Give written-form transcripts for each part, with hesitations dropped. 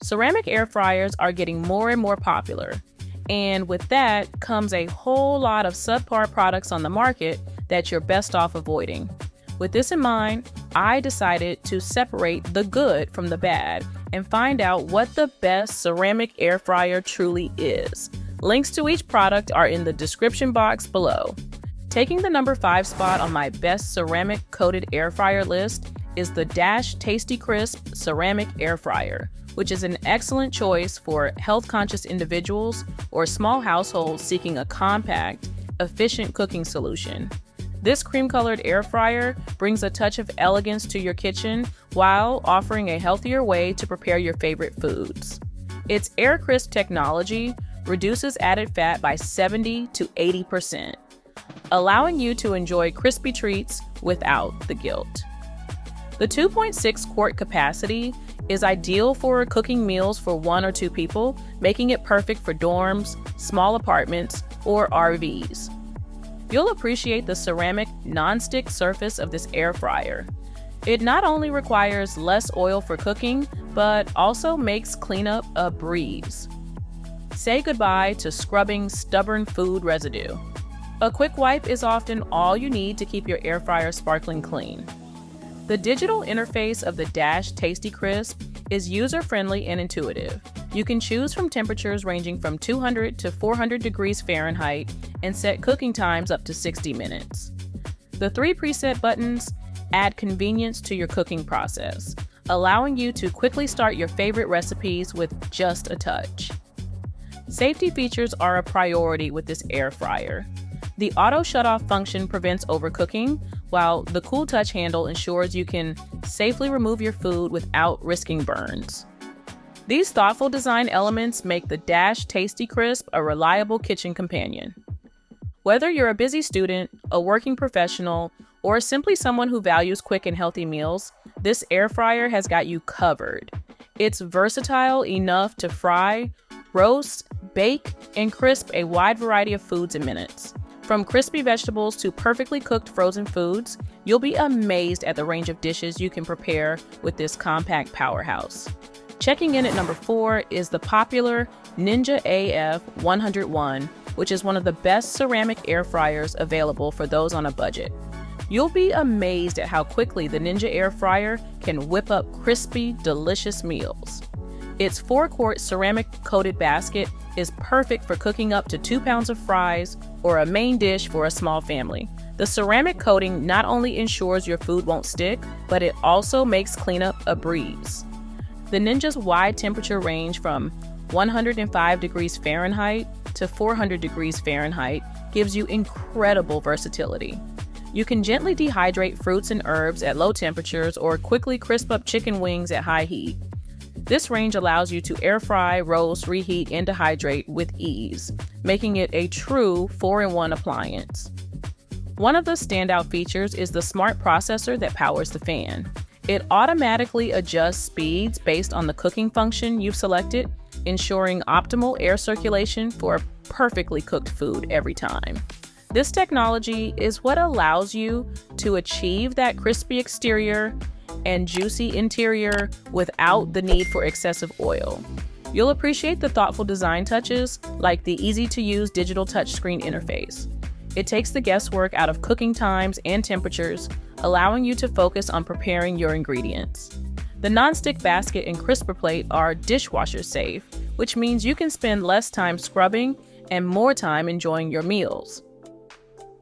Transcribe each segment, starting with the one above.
Ceramic air fryers are getting more and more popular, and with that comes a whole lot of subpar products on the market that you're best off avoiding. With this in mind, I decided to separate the good from the bad and find out what the best ceramic air fryer truly is. Links to each product are in the description box below. Taking the number 5 spot on my best ceramic coated air fryer list is the Tasti-Crisp ceramic air fryer, which is an excellent choice for health-conscious individuals or small households seeking a compact, efficient cooking solution. This cream-colored air fryer brings a touch of elegance to your kitchen while offering a healthier way to prepare your favorite foods. Its Air Crisp technology reduces added fat by 70 to 80%, allowing you to enjoy crispy treats without the guilt. The 2.6 quart capacity is ideal for cooking meals for 1 or 2 people, making it perfect for dorms, small apartments, or RVs. You'll appreciate the ceramic non-stick surface of this air fryer. It not only requires less oil for cooking, but also makes cleanup a breeze. Say goodbye to scrubbing stubborn food residue. A quick wipe is often all you need to keep your air fryer sparkling clean. The digital interface of the Tasti-Crisp is user-friendly and intuitive. You can choose from temperatures ranging from 200 to 400 degrees Fahrenheit and set cooking times up to 60 minutes. The 3 preset buttons add convenience to your cooking process, allowing you to quickly start your favorite recipes with just a touch. Safety features are a priority with this air fryer. The auto shutoff function prevents overcooking, while the cool touch handle ensures you can safely remove your food without risking burns. These thoughtful design elements make the Tasti-Crisp a reliable kitchen companion. Whether you're a busy student, a working professional, or simply someone who values quick and healthy meals, this air fryer has got you covered. It's versatile enough to fry, roast, bake, and crisp a wide variety of foods in minutes. From crispy vegetables to perfectly cooked frozen foods, you'll be amazed at the range of dishes you can prepare with this compact powerhouse. Checking in at number 4 is the popular Ninja AF101, which is one of the best ceramic air fryers available for those on a budget. You'll be amazed at how quickly the Ninja air fryer can whip up crispy, delicious meals. Its 4-quart ceramic-coated basket is perfect for cooking up to 2 pounds of fries or a main dish for a small family. The ceramic coating not only ensures your food won't stick, but it also makes cleanup a breeze. The Ninja's wide temperature range from 105 degrees Fahrenheit to 400 degrees Fahrenheit gives you incredible versatility. You can gently dehydrate fruits and herbs at low temperatures or quickly crisp up chicken wings at high heat. This range allows you to air fry, roast, reheat, and dehydrate with ease, making it a true 4-in-1 appliance. One of the standout features is the smart processor that powers the fan. It automatically adjusts speeds based on the cooking function you've selected, ensuring optimal air circulation for perfectly cooked food every time. This technology is what allows you to achieve that crispy exterior and juicy interior without the need for excessive oil. You'll appreciate the thoughtful design touches, like the easy-to-use digital touchscreen interface. It takes the guesswork out of cooking times and temperatures, allowing you to focus on preparing your ingredients. The non-stick basket and crisper plate are dishwasher safe, which means you can spend less time scrubbing and more time enjoying your meals.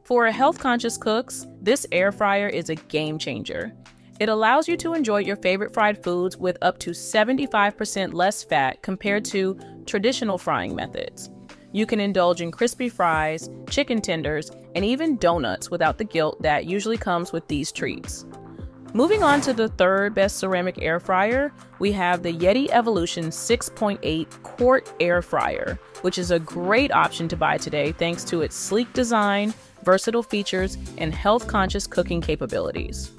For health-conscious cooks, this air fryer is a game changer. It allows you to enjoy your favorite fried foods with up to 75% less fat compared to traditional frying methods. You can indulge in crispy fries, chicken tenders, and even donuts without the guilt that usually comes with these treats. Moving on to the 3rd best ceramic air fryer, we have the Yedi Evolution 6.8 quart air fryer, which is a great option to buy today thanks to its sleek design, versatile features, and health-conscious cooking capabilities.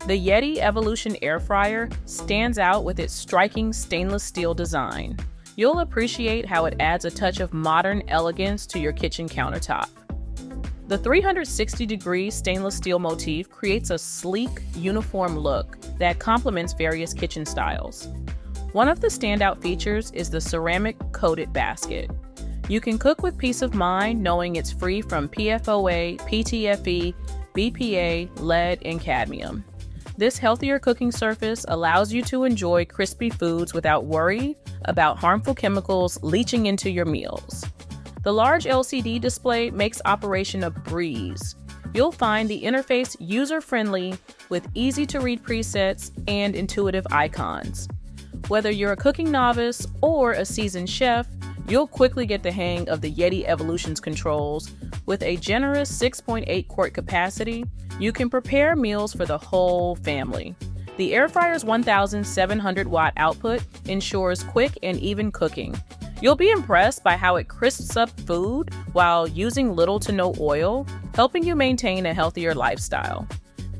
The Yedi Evolution air fryer stands out with its striking stainless steel design. You'll appreciate how it adds a touch of modern elegance to your kitchen countertop. The 360-degree stainless steel motif creates a sleek, uniform look that complements various kitchen styles. One of the standout features is the ceramic coated basket. You can cook with peace of mind knowing it's free from PFOA, PTFE, BPA, lead, and cadmium. This healthier cooking surface allows you to enjoy crispy foods without worry about harmful chemicals leaching into your meals. The large LCD display makes operation a breeze. You'll find the interface user-friendly with easy-to-read presets and intuitive icons. Whether you're a cooking novice or a seasoned chef, you'll quickly get the hang of the Yedi Evolution's controls. With a generous 6.8 quart capacity, you can prepare meals for the whole family. The air fryer's 1,700 watt output ensures quick and even cooking. You'll be impressed by how it crisps up food while using little to no oil, helping you maintain a healthier lifestyle.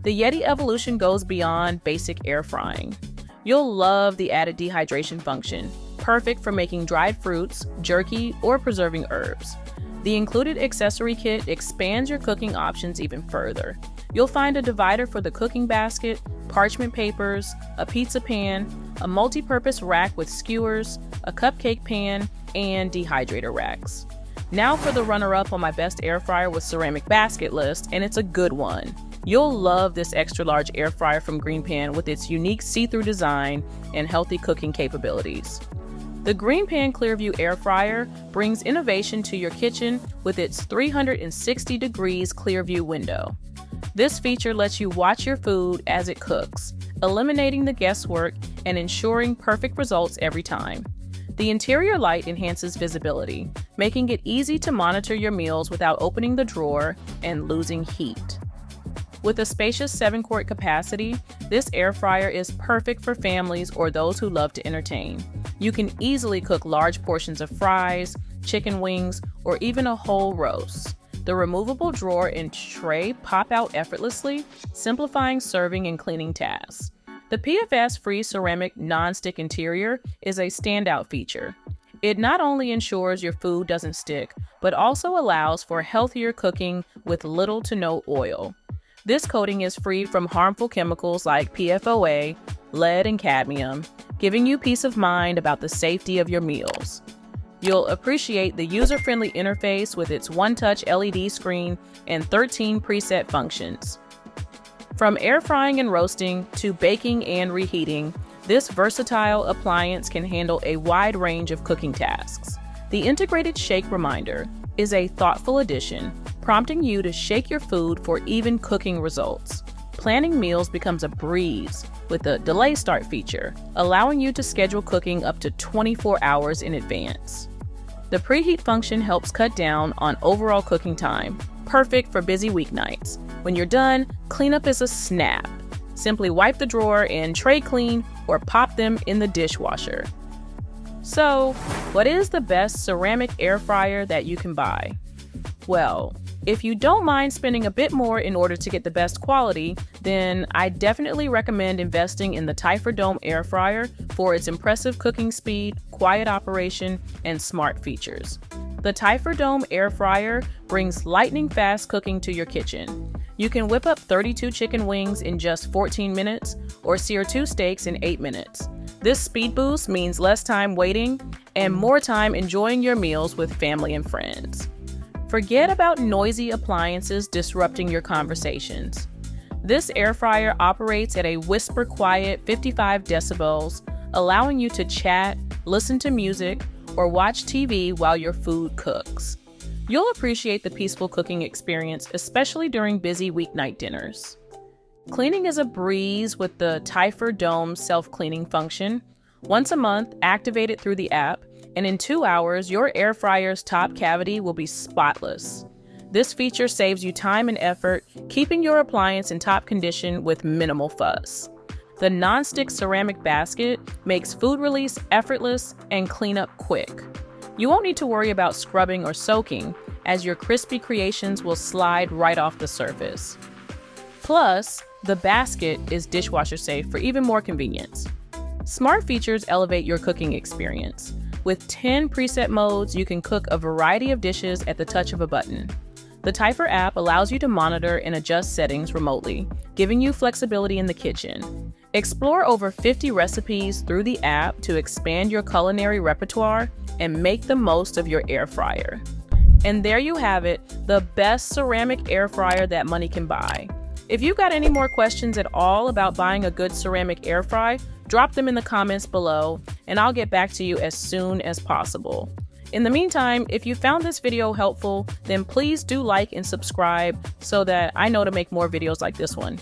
The Yedi Evolution goes beyond basic air frying. You'll love the added dehydration function, perfect for making dried fruits, jerky, or preserving herbs. The included accessory kit expands your cooking options even further. You'll find a divider for the cooking basket, parchment papers, a pizza pan, a multi-purpose rack with skewers, a cupcake pan, and dehydrator racks. Now for the runner-up on my best air fryer with ceramic basket list, and it's a good one. You'll love this extra large air fryer from GreenPan with its unique see-through design and healthy cooking capabilities. The GreenPan Clearview air fryer brings innovation to your kitchen with its 360 degrees Clearview window. This feature lets you watch your food as it cooks, eliminating the guesswork and ensuring perfect results every time. The interior light enhances visibility, making it easy to monitor your meals without opening the drawer and losing heat. With a spacious 7-quart capacity, this air fryer is perfect for families or those who love to entertain. You can easily cook large portions of fries, chicken wings, or even a whole roast. The removable drawer and tray pop out effortlessly, simplifying serving and cleaning tasks. The PFAS-free ceramic non-stick interior is a standout feature. It not only ensures your food doesn't stick, but also allows for healthier cooking with little to no oil. This coating is free from harmful chemicals like PFOA, lead, and cadmium, giving you peace of mind about the safety of your meals. You'll appreciate the user-friendly interface with its one-touch LED screen and 13 preset functions. From air frying and roasting to baking and reheating, this versatile appliance can handle a wide range of cooking tasks. The integrated shake reminder is a thoughtful addition, prompting you to shake your food for even cooking results. Planning meals becomes a breeze with the delay start feature, allowing you to schedule cooking up to 24 hours in advance. The preheat function helps cut down on overall cooking time, perfect for busy weeknights. When you're done, cleanup is a snap. Simply wipe the drawer and tray clean or pop them in the dishwasher. So, what is the best ceramic air fryer that you can buy? Well, if you don't mind spending a bit more in order to get the best quality, then I definitely recommend investing in the Typhur Dome air fryer for its impressive cooking speed, quiet operation, and smart features. The Typhur Dome air fryer brings lightning-fast cooking to your kitchen. You can whip up 32 chicken wings in just 14 minutes or sear 2 steaks in 8 minutes. This speed boost means less time waiting and more time enjoying your meals with family and friends. Forget about noisy appliances disrupting your conversations. This air fryer operates at a whisper-quiet 55 decibels, allowing you to chat, listen to music, or watch TV while your food cooks. You'll appreciate the peaceful cooking experience, especially during busy weeknight dinners. Cleaning is a breeze with the Typhur Dome self-cleaning function. Once a month, activate it through the app, and in 2 hours, your air fryer's top cavity will be spotless. This feature saves you time and effort, keeping your appliance in top condition with minimal fuss. The non-stick ceramic basket makes food release effortless and cleanup quick. You won't need to worry about scrubbing or soaking, as your crispy creations will slide right off the surface. Plus, the basket is dishwasher safe for even more convenience. Smart features elevate your cooking experience. With 10 preset modes, you can cook a variety of dishes at the touch of a button. The Typhur app allows you to monitor and adjust settings remotely, giving you flexibility in the kitchen. Explore over 50 recipes through the app to expand your culinary repertoire and make the most of your air fryer. And there you have it, the best ceramic air fryer that money can buy. If you've got any more questions at all about buying a good ceramic air fry, drop them in the comments below and I'll get back to you as soon as possible. In the meantime, if you found this video helpful, then please do like and subscribe so that I know to make more videos like this one.